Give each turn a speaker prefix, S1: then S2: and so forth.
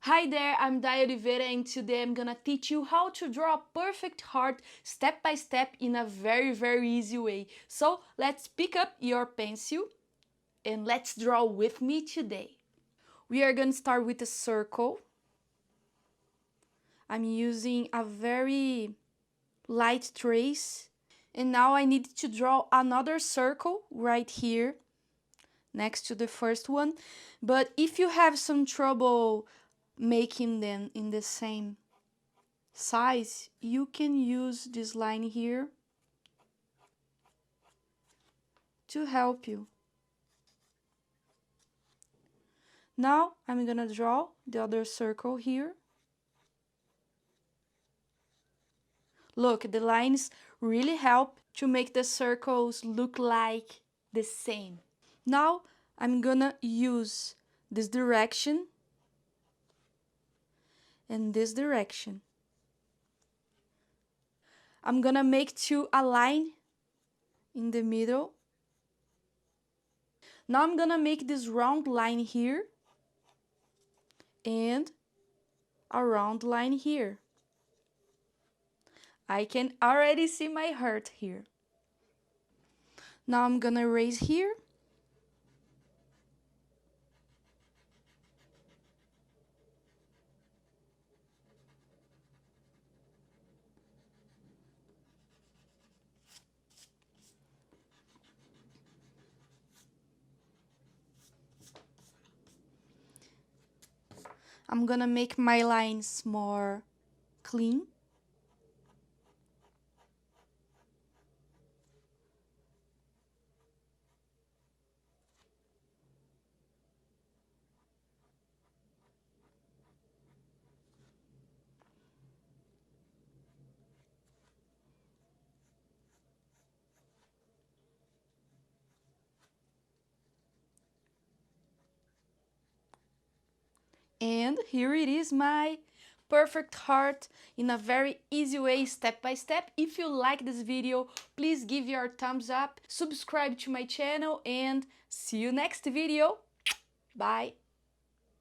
S1: Hi there, I'm Day Oliveira and today I'm gonna teach you how to draw a perfect heart step by step in a very easy way. So let's pick up your pencil and let's draw with me today. We are gonna start with a circle. I'm using a very light trace and now I need to draw another circle right here next to the first one. But if you have some trouble making them in the same size, you can use this line here to help you. Now I'm gonna draw the other circle here. Look, the lines really help to make the circles look like the same. Now I'm gonna use this direction and this direction. I'm gonna make two a line in the middle. Now I'm gonna make this round line here and a round line here. I can already see my heart here. Now I'm gonna erase here. I'm gonna make my lines more clean. And here it is, my perfect heart in a very easy way, step by step. If you like this video, please give your thumbs up, subscribe to my channel, and see you next video. Bye.